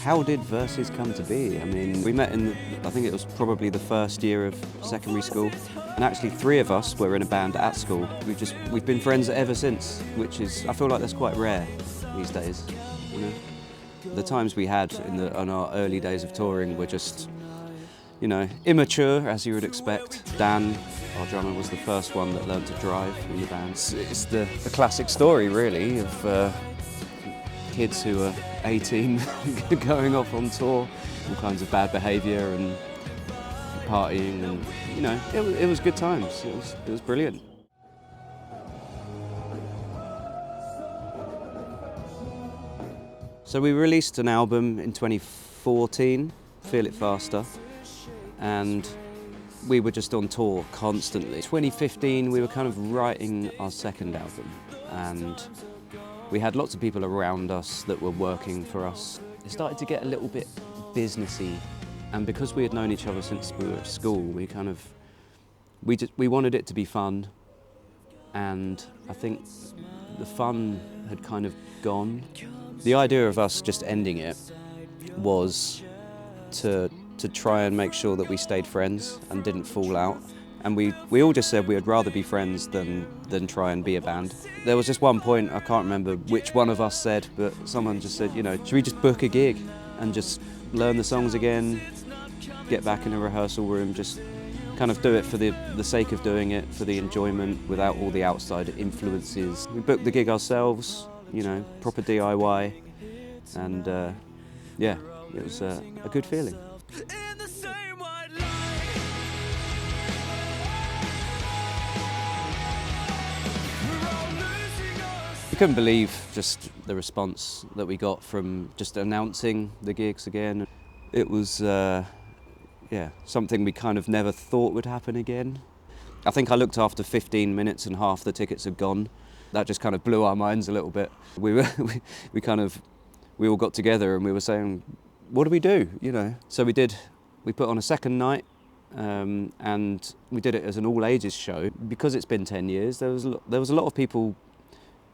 how did Versus come to be? I mean, we met in, I think it was probably the first year of secondary school, and actually 3 of us were in a band at school. We've been friends ever since, which is, I feel like that's quite rare these days, you know? The times we had on our early days of touring were just, you know, immature, as you would expect. Dan, our drummer, was the first one that learned to drive in the band. It's the classic story, really, of kids who are 18 going off on tour, all kinds of bad behaviour and partying, and, you know, it was good times. It was brilliant. So we released an album in 2014, Feel It Faster, and we were just on tour constantly. 2015 we were kind of writing our second album, and we had lots of people around us that were working for us. It started to get a little bit businessy, and because we had known each other since we were at school, we wanted it to be fun, and I think the fun had kind of gone. The idea of us just ending it was to try and make sure that we stayed friends and didn't fall out. And we all just said we would rather be friends than try and be a band. There was just one point, I can't remember which one of us said, but someone just said, you know, should we just book a gig and just learn the songs again, get back in a rehearsal room, just kind of do it for the sake of doing it, for the enjoyment, without all the outside influences. We booked the gig ourselves, you know, proper DIY, and yeah, it was a good feeling. We couldn't believe just the response that we got from just announcing the gigs again. It was, yeah, something we kind of never thought would happen again. I think I looked after 15 minutes and half the tickets had gone. That just kind of blew our minds a little bit. We all got together and we were saying, what do we do, you know? So we put on a second night, and we did it as an all-ages show. Because it's been 10 years, there was a lot of people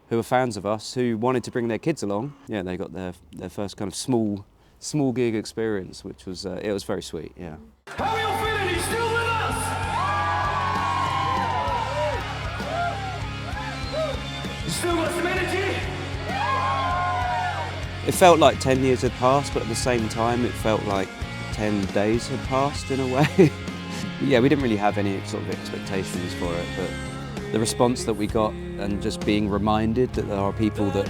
who were fans of us who wanted to bring their kids along. Yeah, they got their first kind of small gig experience, which was, it was very sweet, yeah. How are you all feeling? Are you still with us? You still got some energy? It felt like 10 years had passed, but at the same time it felt like 10 days had passed in a way. Yeah, we didn't really have any sort of expectations for it, but the response that we got, and just being reminded that there are people that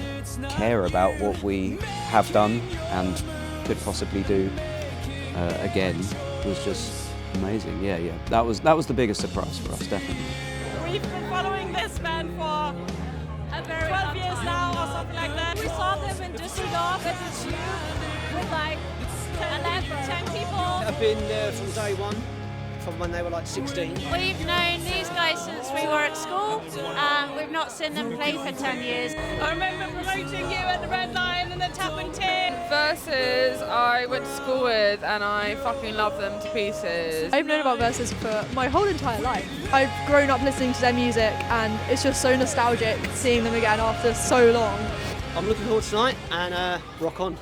care about what we have done and could possibly do again, was just amazing. Yeah, that was the biggest surprise for us, definitely. We've been following this band for a very 12 years now or something like that. We saw them in Düsseldorf at the Tube with like 10 people. I've been there from day one, from when they were like 16. We've known these guys since we were at school. We've not seen them play for 10 years. I remember promoting you at the Red Lion and the Tap and Tin. Versus I went to school with, and I fucking love them to pieces. I've known about Versus for my whole entire life. I've grown up listening to their music, and it's just so nostalgic seeing them again after so long. I'm looking forward to tonight, and rock on.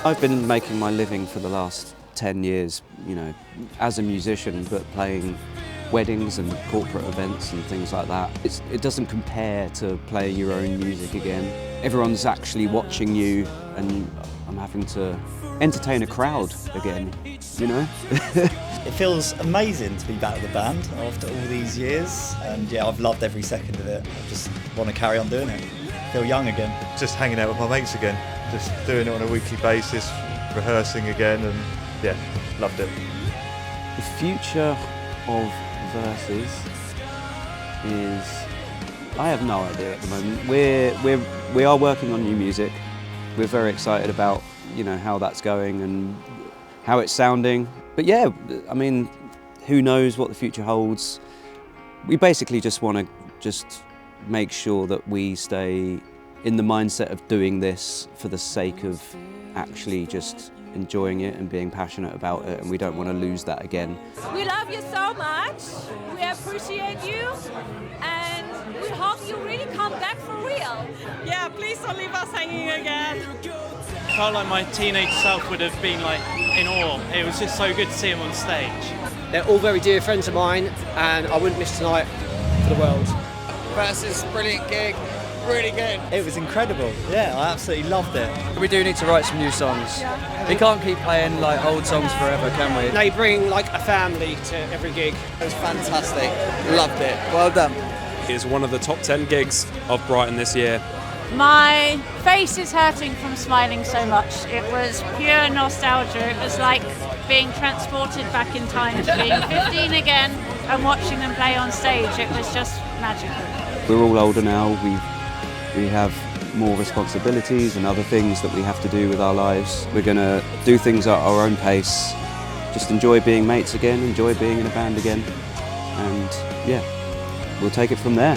I've been making my living for the last 10 years, you know, as a musician, but playing weddings and corporate events and things like that. It doesn't compare to playing your own music again. Everyone's actually watching you, and I'm having to entertain a crowd again, you know? It feels amazing to be back with the band after all these years, and yeah, I've loved every second of it. I just want to carry on doing it. Feel young again. Just hanging out with my mates again, just doing it on a weekly basis, rehearsing again, and yeah, loved it. The future of Versus is, I have no idea at the moment. We are working on new music. We're very excited about, you know, how that's going and how it's sounding. But yeah, I mean, who knows what the future holds. We basically just want to make sure that we stay in the mindset of doing this for the sake of actually just enjoying it and being passionate about it, and we don't want to lose that again. We love you so much. We appreciate you, and we hope you really come back for real. Yeah, please don't leave us hanging again. I felt like my teenage self would have been like in awe. It was just so good to see him on stage. They're all very dear friends of mine, and I wouldn't miss tonight for the world. Versus brilliant gig, really good. It was incredible. Yeah, I absolutely loved it. We do need to write some new songs. We can't keep playing like old songs forever, can we? They bring like a family to every gig. It was fantastic. Loved it. Well done. It's one of the top 10 gigs of Brighton this year. My face is hurting from smiling so much. It was pure nostalgia. It was like being transported back in time to being 15 again and watching them play on stage. It was just magical. We're all older now. We have more responsibilities and other things that we have to do with our lives. We're going to do things at our own pace, just enjoy being mates again, enjoy being in a band again, and yeah, we'll take it from there.